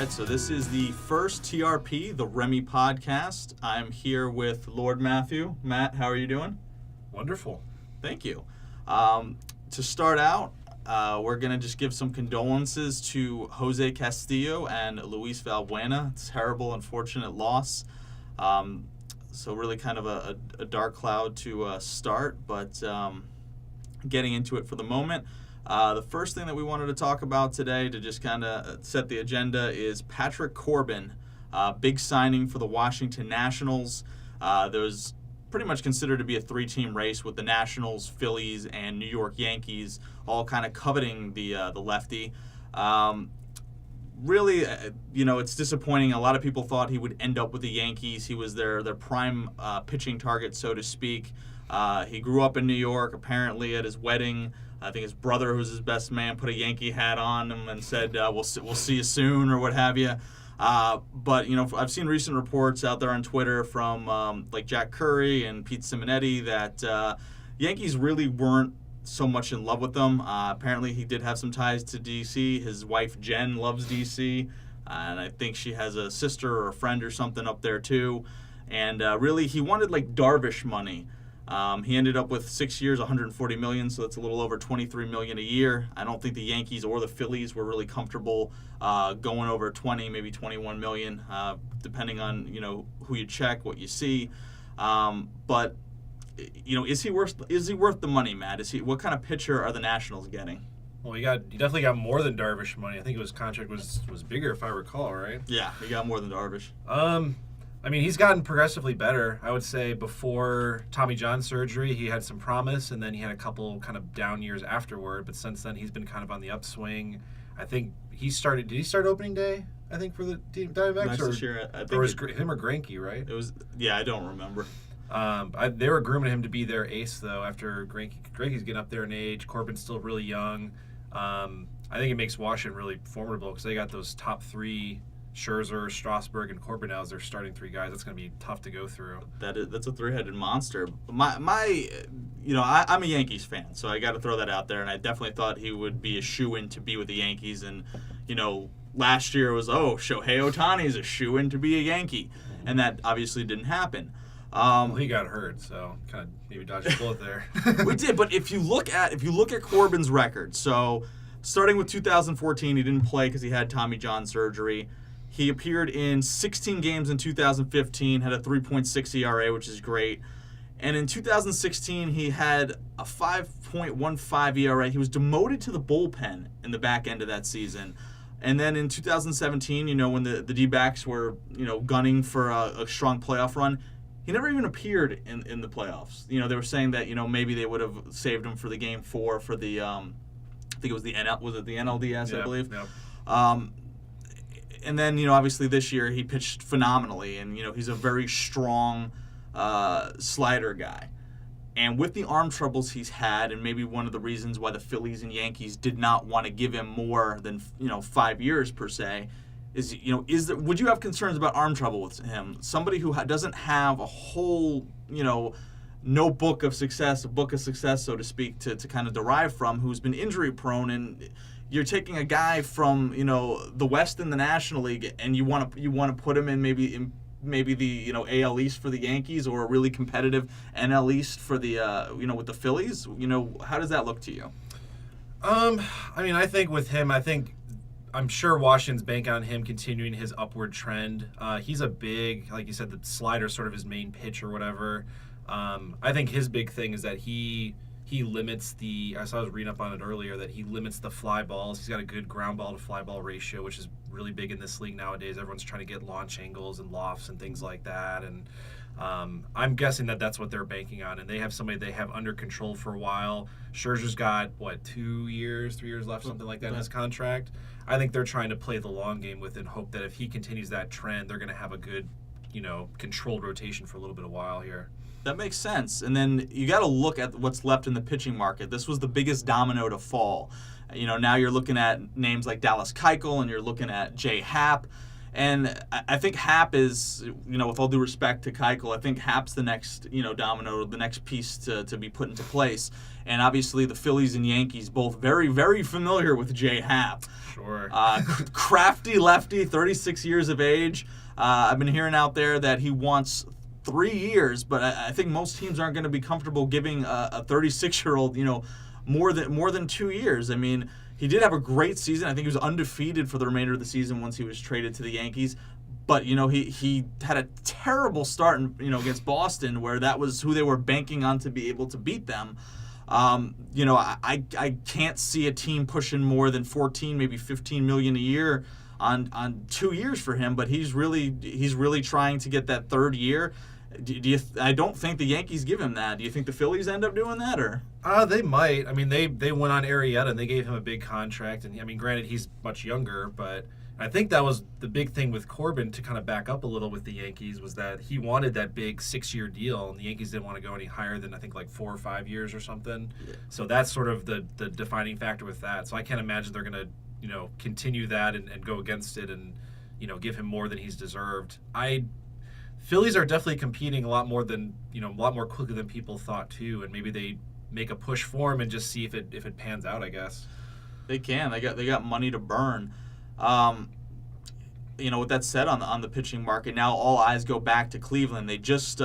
right, so this is the first TRP, the Remy Podcast. I'm here with Lord Matthew. Matt, how are you doing? Wonderful. Thank you. To start out, we're going to just give some condolences to Jose Castillo and Luis Valbuena. It's a terrible, unfortunate loss. So really kind of a dark cloud to start, but getting into it for the moment. The first thing that we wanted to talk about today to just kind of set the agenda is Patrick Corbin, big signing for the Washington Nationals. There's pretty much considered to be a three-team race with the Nationals, Phillies, and New York Yankees all kind of coveting the lefty. Really, it's disappointing. A lot of people thought he would end up with the Yankees. He was their prime pitching target, so to speak. He grew up in New York. Apparently, at his wedding, I think his brother, who's his best man, put a Yankee hat on him and said, we'll see you soon, or what have you. But, I've seen recent reports out there on Twitter from like Jack Curry and Pete Simonetti that Yankees really weren't so much in love with them. Apparently, he did have some ties to D.C. His wife, Jen, loves D.C., and I think she has a sister or a friend or something up there, too. And really, he wanted, like, Darvish money. He ended up with 6 years, $140 million, so that's a little over $23 million a year. I don't think the Yankees or the Phillies were really comfortable going over 20, maybe $21 million, depending on who you check, what you see. But is he worth the money, Matt? What kind of pitcher are the Nationals getting? Well, he definitely got more than Darvish money. I think his contract was bigger, if I recall, right? Yeah, he got more than Darvish. I mean, he's gotten progressively better. I would say before Tommy John surgery, he had some promise, and then he had a couple kind of down years afterward. But since then, he's been kind of on the upswing. I think he started. Did he start opening day? I think for the DiamondBacks, Nice year. I think or was him or Greinke, right? It was. Yeah, I don't remember. They were grooming him to be their ace, though. After Greinke's getting up there in age, Corbin's still really young. I think it makes Washington really formidable because they got those top three. Scherzer, Strasburg, and Corbin as their starting three guys. That's going to be tough to go through. That's a three-headed monster. I'm a Yankees fan, so I got to throw that out there. And I definitely thought he would be a shoo-in to be with the Yankees. And last year was Shohei Ohtani's a shoo-in to be a Yankee, and that obviously didn't happen. Well, he got hurt, so kind of maybe dodged a bullet there. We did, but if you look at Corbin's record, so starting with 2014, he didn't play because he had Tommy John surgery. He appeared in 16 games in 2015, had a 3.6 ERA, which is great. And in 2016, he had a 5.15 ERA. He was demoted to the bullpen in the back end of that season. And then in 2017, when the D-backs were, gunning for a strong playoff run, he never even appeared in the playoffs. They were saying that, maybe they would have saved him for the Game 4 for the, I think it was the NLDS, yep, I believe. Yep. And then, obviously this year he pitched phenomenally, and, he's a very strong slider guy. And with the arm troubles he's had, and maybe one of the reasons why the Phillies and Yankees did not want to give him more than, 5 years per se, is, would you have concerns about arm trouble with him? Somebody who doesn't have a whole, notebook of success, a book of success, so to speak, to kind of derive from, who's been injury prone, and you're taking a guy from the West in the National League, and you want to put him in maybe the AL East for the Yankees, or a really competitive NL East for the with the Phillies. How does that look to you? I mean, I think with him, I'm sure Washington's banking on him continuing his upward trend. He's a big, like you said, the slider sort of his main pitch or whatever. I think his big thing is that he limits I was reading up on it earlier, that he limits the fly balls. He's got a good ground ball to fly ball ratio, which is really big in this league nowadays. Everyone's trying to get launch angles and lofts and things like that. And I'm guessing that's what they're banking on. And they have somebody they have under control for a while. Scherzer's got, 3 years left, something like that in his contract. I think they're trying to play the long game with it and hope that if he continues that trend, they're going to have a good, controlled rotation for a little bit of while here. That makes sense. And then you got to look at what's left in the pitching market. This was the biggest domino to fall. Now you're looking at names like Dallas Keuchel, and you're looking at Jay Happ. And I think Happ is, with all due respect to Keuchel, I think Happ's the next, domino, the next piece to be put into place. And obviously the Phillies and Yankees both very, very familiar with J. Happ. Sure. Crafty lefty, 36 years of age. I've been hearing out there that he wants 3 years, but I think most teams aren't going to be comfortable giving a 36-year-old, more than 2 years. I mean, he did have a great season. I think he was undefeated for the remainder of the season once he was traded to the Yankees. But, he had a terrible start, against Boston, where that was who they were banking on to be able to beat them. I can't see a team pushing more than 14, maybe 15 million a year on 2 years for him. But he's really trying to get that third year. I don't think the Yankees give him that. Do you think the Phillies end up doing that, or? They might. I mean, they went on Arrieta and they gave him a big contract. And I mean, granted, he's much younger, but I think that was the big thing with Corbin, to kind of back up a little with the Yankees, was that he wanted that big 6-year deal, and the Yankees didn't want to go any higher than, I think, like 4 or 5 years or something. Yeah. So that's sort of the defining factor with that. So I can't imagine they're going to, continue that and go against it and, give him more than he's deserved. Phillies are definitely competing a lot more quickly than people thought too, and maybe they make a push for him and just see if it pans out, I guess. They can. They got money to burn. With that said, on the pitching market, now all eyes go back to Cleveland. They just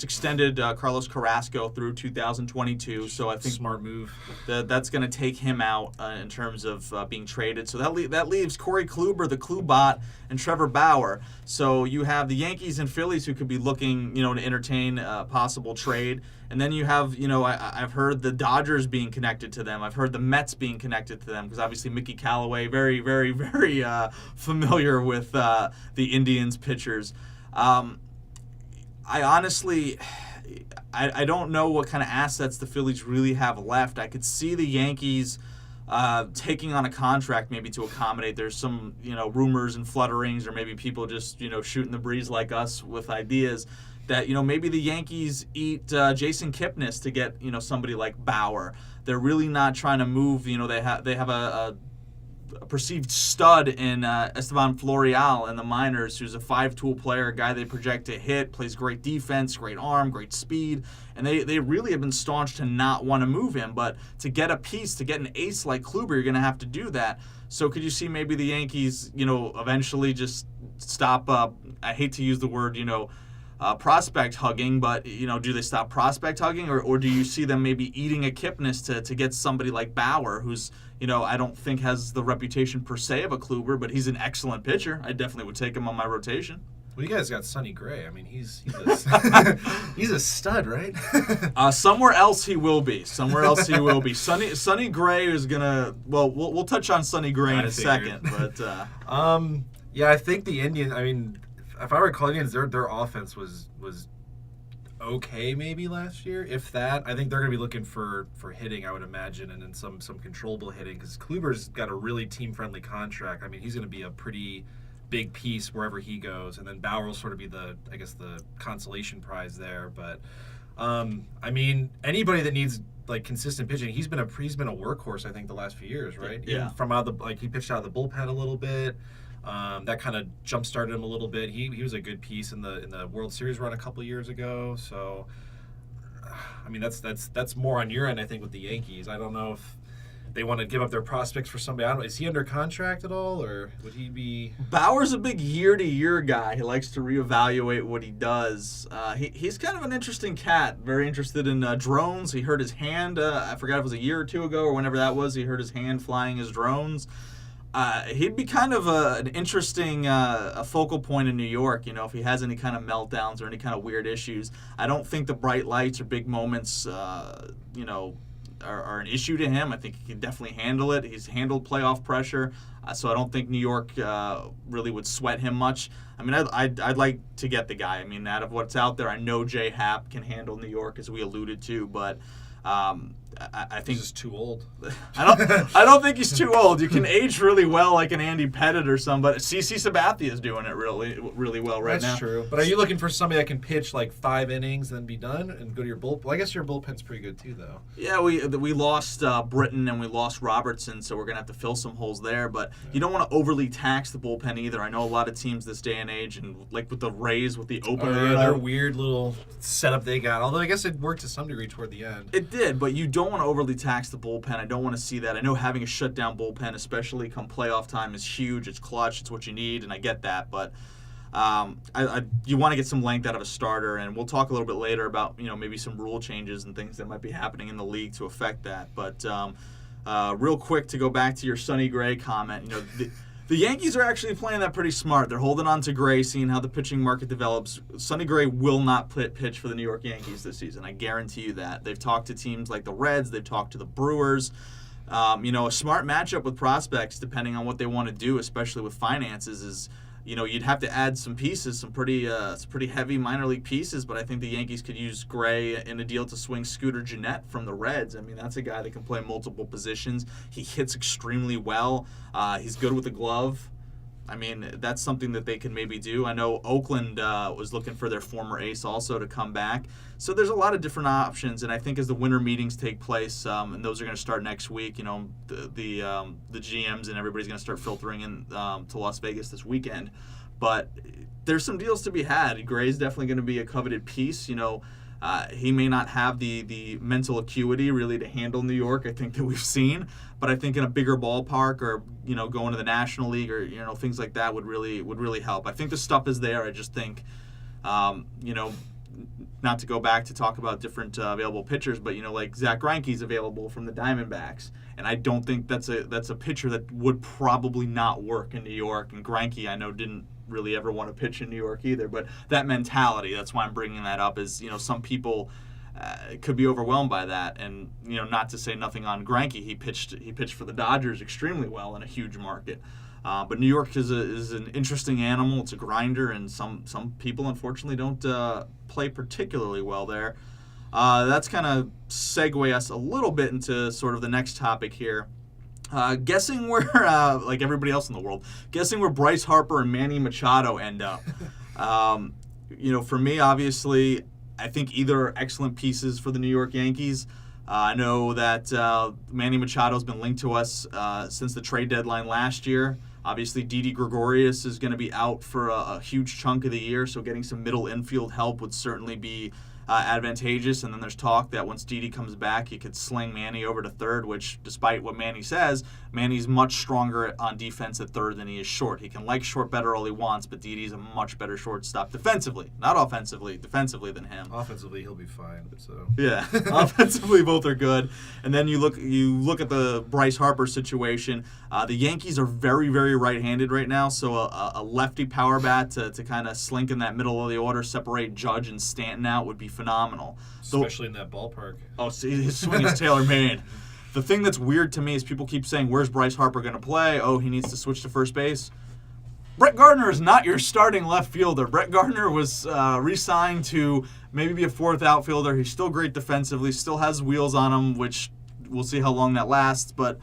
extended Carlos Carrasco through 2022, so I think smart move. That's going to take him out in terms of being traded. So that leaves Corey Kluber, the Klubot, and Trevor Bauer. So you have the Yankees and Phillies who could be looking, to entertain a possible trade. And then you have, I've heard the Dodgers being connected to them. I've heard the Mets being connected to them, because obviously Mickey Callaway, very, very, very familiar with the Indians pitchers. I honestly, I don't know what kind of assets the Phillies really have left. I could see the Yankees taking on a contract maybe to accommodate. There's some, rumors and flutterings, or maybe people just, shooting the breeze like us with ideas that, maybe the Yankees eat Jason Kipnis to get, somebody like Bauer. They're really not trying to move. They have a perceived stud in Esteban Florial in the minors, who's a 5-tool player, a guy they project to hit, plays great defense, great arm, great speed, and they really have been staunch to not want to move him. But to get a piece, to get an ace like Kluber, you're going to have to do that. So could you see maybe the Yankees, eventually just stop, I hate to use the word, prospect hugging, but do they stop prospect hugging, or do you see them maybe eating a Kipnis to get somebody like Bauer, who's I don't think has the reputation per se of a Kluber, but he's an excellent pitcher. I definitely would take him on my rotation. Well, you guys got Sonny Gray. I mean, he's he's a stud, right? Somewhere else he will be. Sonny Gray is gonna. Well, we'll touch on Sonny Gray in a second, but yeah, I think the Indians. I mean, if I recall, Indians, their offense was okay maybe last year, if that. I think they're going to be looking for hitting, I would imagine, and then some controllable hitting, because Kluber's got a really team-friendly contract. I mean, he's going to be a pretty big piece wherever he goes, and then Bauer will sort of be the consolation prize there. But I mean, anybody that needs like consistent pitching, he's been a workhorse, I think, the last few years, right? Yeah. Even from out the he pitched out of the bullpen a little bit. That kind of jump-started him a little bit. He was a good piece in the World Series run a couple years ago. So, I mean, that's more on your end, I think, with the Yankees. I don't know if they want to give up their prospects for somebody. I don't know. Is he under contract at all, or would he be? Bauer's a big year-to-year guy. He likes to reevaluate what he does. He's kind of an interesting cat. Very interested in drones. He hurt his hand. I forgot if it was a year or two ago or whenever that was. He hurt his hand flying his drones. He'd be kind of an interesting a focal point in New York, if he has any kind of meltdowns or any kind of weird issues. I don't think the bright lights or big moments, are an issue to him. I think he can definitely handle it. He's handled playoff pressure, so I don't think New York really would sweat him much. I mean, I'd like to get the guy. I mean, out of what's out there, I know J. Happ can handle New York, as we alluded to, but I think he's just too old. I don't think he's too old. You can age really well, like an Andy Pettitte or somebody. CC Sabathia is doing it really well right now. That's true. But are you looking for somebody that can pitch like 5 innings and then be done and go to your bullpen? Well, I guess your bullpen's pretty good too, though. Yeah, we lost Britton and we lost Robertson, so we're gonna have to fill some holes there. But you don't want to overly tax the bullpen either. I know a lot of teams this day and age, and like with the Rays with the opener, their weird little setup they got. Although I guess it worked to some degree toward the end. It did, but you don't want to overly tax the bullpen. I don't want to see that. I know having a shutdown bullpen, especially come playoff time, is huge. It's clutch. It's what you need, and I get that. But you want to get some length out of a starter, and we'll talk a little bit later about maybe some rule changes and things that might be happening in the league to affect that. But real quick to go back to your Sonny Gray comment, the Yankees are actually playing that pretty smart. They're holding on to Gray, seeing how the pitching market develops. Sonny Gray will not pitch for the New York Yankees this season. I guarantee you that. They've talked to teams like the Reds. They've talked to the Brewers. A smart matchup with prospects, depending on what they want to do, especially with finances, is you'd have to add some pieces, some pretty heavy minor league pieces, but I think the Yankees could use Gray in a deal to swing Scooter Gennett from the Reds. I mean, that's a guy that can play multiple positions. He hits extremely well. He's good with the glove. I mean, that's something that they can maybe do. I know Oakland was looking for their former ace also to come back. So there's a lot of different options, and I think as the winter meetings take place, and those are going to start next week, the GMs and everybody's going to start filtering in to Las Vegas this weekend. But there's some deals to be had. Gray's definitely going to be a coveted piece. He may not have the mental acuity really to handle New York, I think, that we've seen. But I think in a bigger ballpark or, going to the National League or, things like that would really help. I think the stuff is there. I just think, not to go back to talk about different available pitchers, but, like Zach Greinke's available from the Diamondbacks. And I don't think that's a pitcher that would probably not work in New York. And Greinke, I know, didn't really ever want to pitch in New York either, but that mentality, that's why I'm bringing that up, is some people could be overwhelmed by that. And not to say nothing on Greinke, he pitched for the Dodgers extremely well in a huge market, but New York is an interesting animal. It's a grinder, and some people unfortunately don't play particularly well there. That's kind of segue us a little bit into sort of the next topic here. Guessing where, like everybody else in the world, guessing where Bryce Harper and Manny Machado end up. For me, obviously, I think either are excellent pieces for the New York Yankees. I know that Manny Machado's been linked to us since the trade deadline last year. Obviously, Didi Gregorius is going to be out for a huge chunk of the year, so getting some middle infield help would certainly be advantageous. And then there's talk that once Didi comes back, he could sling Manny over to third, which, despite what Manny says, Manny's much stronger on defense at third than he is short. He can like short better all he wants, but Didi's a much better shortstop defensively. Not offensively, defensively than him. Offensively, he'll be fine. So yeah, offensively both are good. And then you look at the Bryce Harper situation. The Yankees are very, very right-handed right now, so a lefty power bat to kind of slink in that middle of the order, separate Judge and Stanton out would be phenomenal. Especially in that ballpark. Oh, see, his swing is tailor-made. The thing that's weird to me is people keep saying, where's Bryce Harper going to play? Oh, he needs to switch to first base. Brett Gardner is not your starting left fielder. Brett Gardner was re-signed to maybe be a fourth outfielder. He's still great defensively, still has wheels on him, which we'll see how long that lasts. But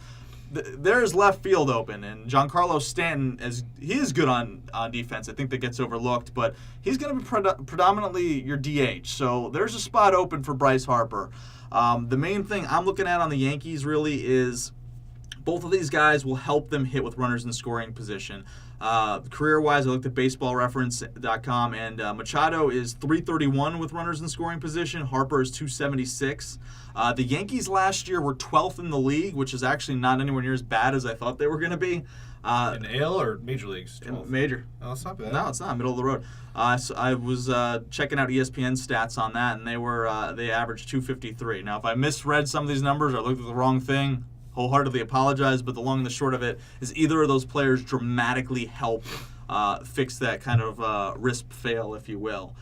there's left field open, and Giancarlo Stanton, he is good on defense. I think that gets overlooked, but he's going to be predominantly your DH. So there's a spot open for Bryce Harper. The main thing I'm looking at on the Yankees really is both of these guys will help them hit with runners in scoring position. Career-wise, I looked at baseballreference.com, and Machado is 331 with runners in scoring position. Harper is 276. The Yankees last year were 12th in the league, which is actually not anywhere near as bad as I thought they were going to be. In AL or Major Leagues? 12th? Major. Oh, that's not bad. No, it's not. Middle of the road. So I was checking out ESPN stats on that, and they averaged 253. Now, if I misread some of these numbers or looked at the wrong thing, wholeheartedly apologize, but the long and the short of it is either of those players dramatically help fix that kind of risk fail, if you will.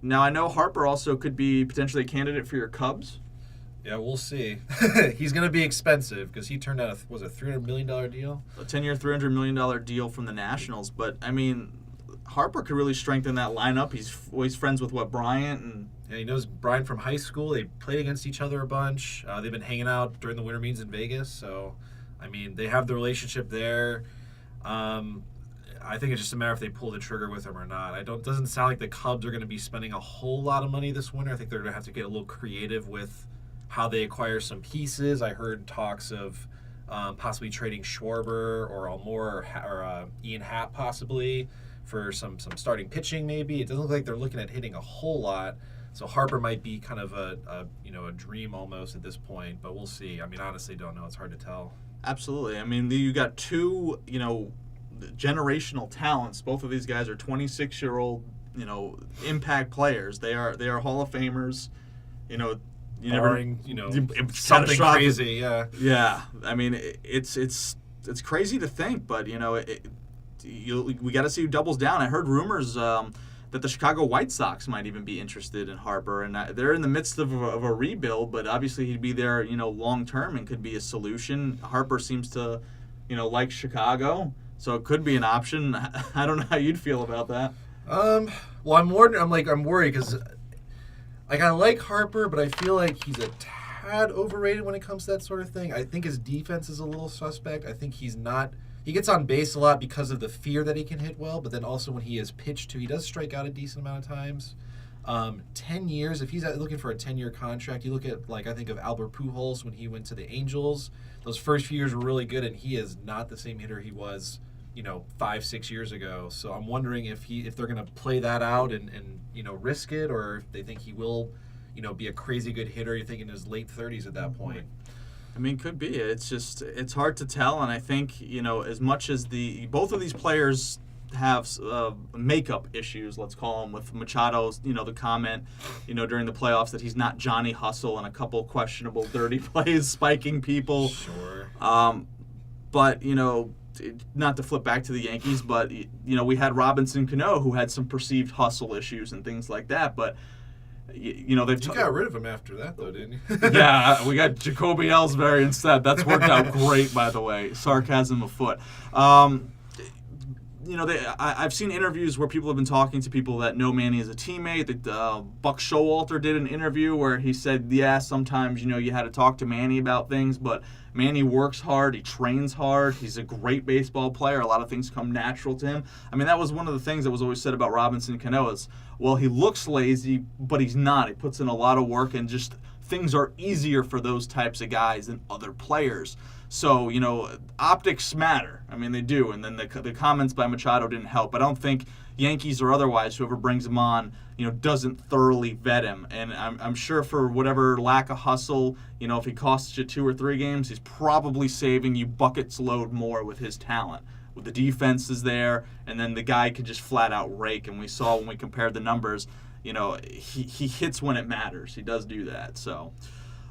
Now, I know Harper also could be potentially a candidate for your Cubs. Yeah, we'll see. He's going to be expensive because he turned out was a $300 million deal? A 10-year, $300 million deal from the Nationals. But, I mean, Harper could really strengthen that lineup. He's friends with Bryant and Yeah, he knows Brian from high school. They played against each other a bunch. They've been hanging out during the winter meetings in Vegas. So, I mean, they have the relationship there. I think it's just a matter if they pull the trigger with him or not. Doesn't sound like the Cubs are going to be spending a whole lot of money this winter. I think they're going to have to get a little creative with how they acquire some pieces. I heard talks of possibly trading Schwarber or Almore or Ian Happ possibly for some starting pitching maybe. It doesn't look like they're looking at hitting a whole lot. So Harper might be kind of a dream almost at this point, but we'll see. I mean, honestly, don't know. It's hard to tell. Absolutely. I mean, you got two, generational talents. Both of these guys are 26-year-old, impact players. They are Hall of Famers. Barring, something crazy, yeah. Yeah. I mean, it's crazy to think, but we got to see who doubles down. I heard rumors that the Chicago White Sox might even be interested in Harper, and they're in the midst of a rebuild, but obviously he'd be there, long term and could be a solution. Harper seems to, like Chicago, so it could be an option. I don't know how you'd feel about that. Well, I'm worried because I like Harper, but I feel like he's a tad overrated when it comes to that sort of thing. I think his defense is a little suspect. I think he gets on base a lot because of the fear that he can hit well, but then also when he is pitched to, he does strike out a decent amount of times. 10 years, if he's looking for a 10-year contract, you look at, I think of Albert Pujols when he went to the Angels. Those first few years were really good, and he is not the same hitter he was, 5-6 years ago. So I'm wondering if they're going to play that out and risk it, or if they think he will, be a crazy good hitter. You're thinking in his late 30s at that point. I mean, could be. It's hard to tell, and I think, as much as both of these players have makeup issues, let's call them, with Machado's, the comment, during the playoffs that he's not Johnny Hustle and a couple questionable dirty plays spiking people. Sure. But, not to flip back to the Yankees, but, we had Robinson Cano who had some perceived hustle issues and things like that, but you got rid of him after that, though, didn't you? Yeah, we got Jacoby Ellsbury instead. That's worked out great, by the way. Sarcasm afoot. I've seen interviews where people have been talking to people that know Manny as a teammate. Buck Showalter did an interview where he said, yeah, sometimes, you had to talk to Manny about things, but Manny works hard. He trains hard. He's a great baseball player. A lot of things come natural to him. I mean, that was one of the things that was always said about Robinson Cano is, well, he looks lazy, but he's not. He puts in a lot of work, and just things are easier for those types of guys than other players. So, optics matter. I mean, they do. And then the comments by Machado didn't help. I don't think Yankees or otherwise, whoever brings him on, doesn't thoroughly vet him. And I'm sure for whatever lack of hustle, if he costs you 2 or 3 games, he's probably saving you buckets load more with his talent. With the defense is there, and then the guy could just flat out rake. And we saw when we compared the numbers, he hits when it matters. He does do that. So,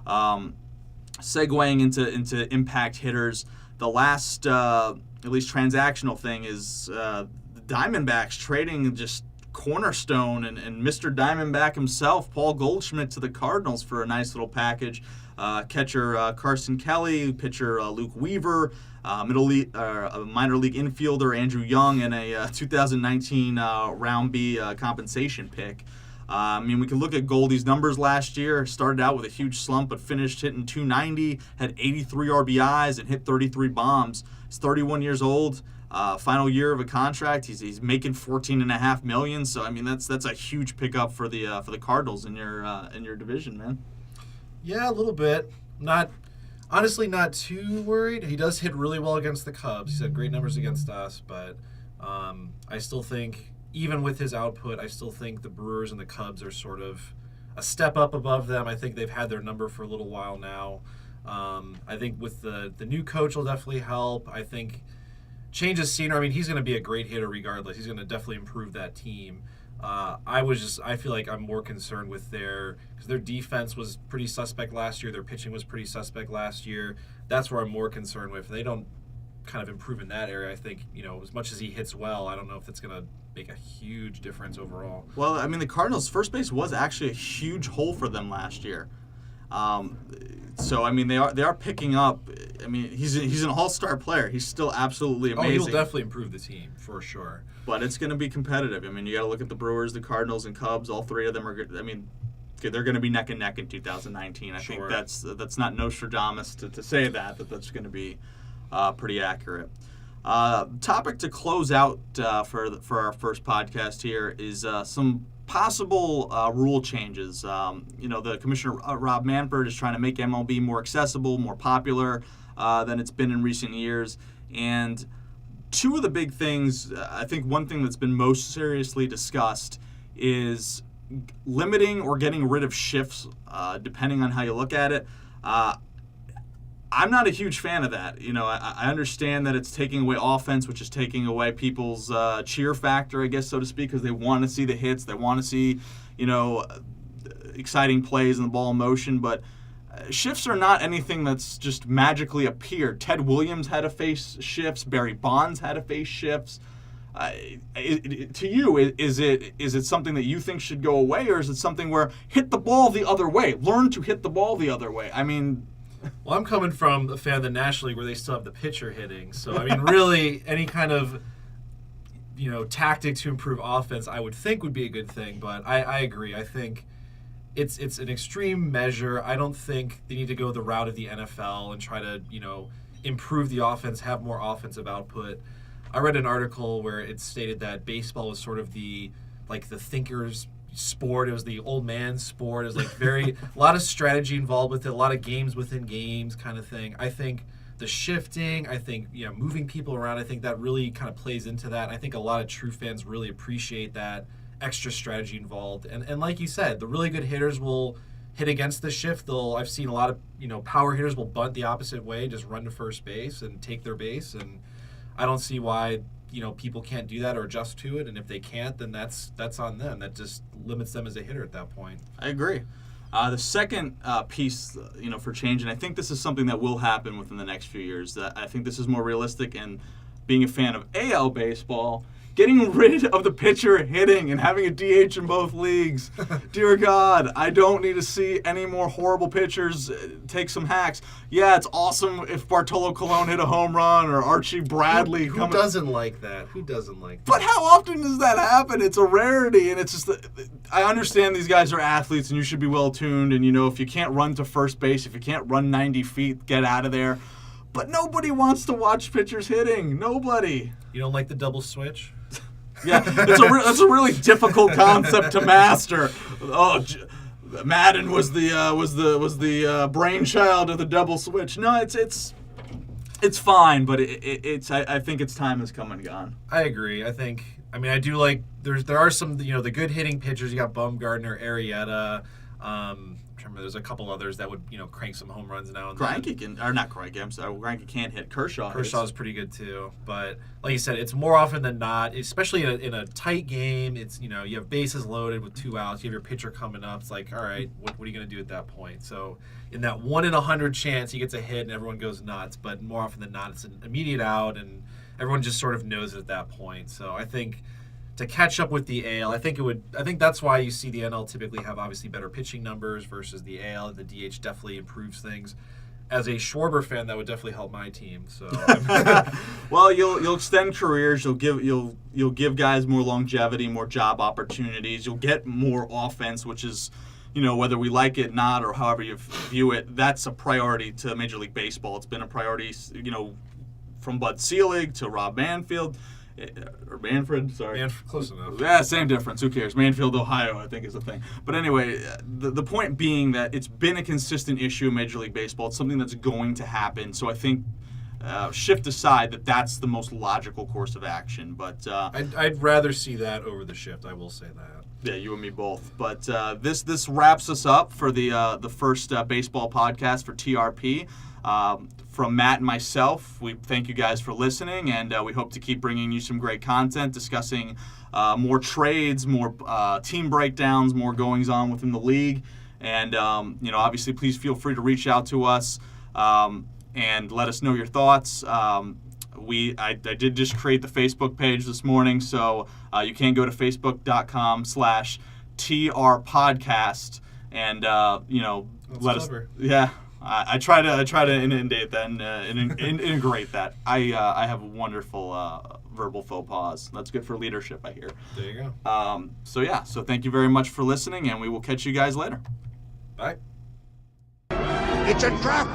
segueing into impact hitters, the last at least transactional thing is the Diamondbacks trading just cornerstone and Mr. Diamondback himself, Paul Goldschmidt, to the Cardinals for a nice little package. Catcher Carson Kelly, pitcher Luke Weaver, minor league infielder Andrew Young, and a 2019 round B compensation pick. I mean, we can look at Goldie's numbers last year. Started out with a huge slump, but finished hitting .290, had 83 RBIs, and hit 33 bombs. He's 31 years old. Final year of a contract. He's making $14.5 million. So I mean, that's a huge pickup for the Cardinals in your division, man. Yeah, a little bit. Honestly, not too worried. He does hit really well against the Cubs. He's had great numbers against us, but I still think, even with his output, I still think the Brewers and the Cubs are sort of a step up above them. I think they've had their number for a little while now. I think with the new coach will definitely help. I think change of scenery. I mean, he's going to be a great hitter regardless. He's going to definitely improve that team. I feel like I'm more concerned with because their defense was pretty suspect last year. Their pitching was pretty suspect last year. That's where I'm more concerned with. If they don't kind of improve in that area, I think, as much as he hits well, I don't know if it's going to make a huge difference overall. Well, I mean, the Cardinals' first base was actually a huge hole for them last year. So I mean, they are picking up. I mean, he's an all-star player. He's still absolutely amazing. Oh, he will definitely improve the team for sure. But it's going to be competitive. I mean, you got to look at the Brewers, the Cardinals, and Cubs. All three of them are good. I mean, they're going to be neck and neck in 2019. I think that's not Nostradamus to say that's going to be pretty accurate. Topic to close out for our first podcast here is some possible rule changes. The Commissioner Rob Manfred is trying to make MLB more accessible, more popular than it's been in recent years. And two of the big things, I think one thing that's been most seriously discussed is limiting or getting rid of shifts, depending on how you look at it. I'm not a huge fan of that. I understand that it's taking away offense, which is taking away people's cheer factor, I guess, so to speak, because they want to see the hits, they want to see, exciting plays and the ball in motion. But shifts are not anything that's just magically appeared. Ted Williams had to face shifts. Barry Bonds had to face shifts. To you, is it something that you think should go away, or is it something where hit the ball the other way? Learn to hit the ball the other way. I mean... Well, I'm coming from a fan of the National League where they still have the pitcher hitting. So, I mean, really, any kind of, tactic to improve offense, I would think would be a good thing. But I agree. I think it's an extreme measure. I don't think they need to go the route of the NFL and try to, improve the offense, have more offensive output. I read an article where it stated that baseball was sort of the thinker's sport. It was the old man sport. It was a lot of strategy involved with it, a lot of games within games kind of thing. I think the shifting, moving people around, I think that really kind of plays into that. I think a lot of true fans really appreciate that extra strategy involved. And like you said, the really good hitters will hit against the shift. I've seen a lot of, power hitters will bunt the opposite way, just run to first base and take their base. And I don't see why people can't do that or adjust to it, and if they can't, then that's on them. That just limits them as a hitter at that point. I agree. The second piece, for change, and I think this is something that will happen within the next few years. I think this is more realistic, and being a fan of AL baseball, getting rid of the pitcher hitting and having a DH in both leagues. Dear God, I don't need to see any more horrible pitchers take some hacks. Yeah, it's awesome if Bartolo Colon hit a home run or Archie Bradley. Who doesn't like that? Who doesn't like that? But how often does that happen? It's a rarity, and it's just I understand these guys are athletes, and you should be well-tuned, and, if you can't run to first base, if you can't run 90 feet, get out of there. But nobody wants to watch pitchers hitting. Nobody. You don't like the double switch? Yeah, that's a really difficult concept to master. Oh, Madden was the brainchild of the double switch. No, it's fine, but I think its time has come and gone. I agree. I do like there are some the good hitting pitchers. You got Bumgarner, Arrieta. There's a couple others that would crank some home runs now and then. Greinke can't hit. Kershaw's pretty good too, but like you said, it's more often than not, especially in a tight game. It's you have bases loaded with 2 outs. You have your pitcher coming up. It's like, all right, what are you going to do at that point? So in that 1 in 100 chance, he gets a hit and everyone goes nuts. But more often than not, it's an immediate out and everyone just sort of knows it at that point. So I think to catch up with the AL, I think that's why you see the NL typically have obviously better pitching numbers versus the AL. The DH definitely improves things. As a Schwarber fan, that would definitely help my team. So, well, you'll extend careers. You'll give guys more longevity, more job opportunities. You'll get more offense, which is, whether we like it, not, or however you view it, that's a priority to Major League Baseball. It's been a priority, from Bud Selig to Rob Manfred. Or Manfred, sorry. Close enough. Yeah, same difference. Who cares? Manfield, Ohio, I think is the thing. But anyway, the point being that it's been a consistent issue in Major League Baseball. It's something that's going to happen. So I think, shift aside, that's the most logical course of action. But I'd rather see that over the shift. I will say that. Yeah, you and me both. But this wraps us up for the first baseball podcast for TRP. From Matt and myself, we thank you guys for listening, and we hope to keep bringing you some great content, discussing more trades, more team breakdowns, more goings-on within the league. And, obviously, please feel free to reach out to us and let us know your thoughts. I did just create the Facebook page this morning, so you can go to facebook.com/TRPodcast and, That's let clever. us. Yeah. I try to inundate that and integrate that. I have wonderful verbal faux pas. That's good for leadership, I hear. There you go. So thank you very much for listening, and we will catch you guys later. Bye. It's a trap!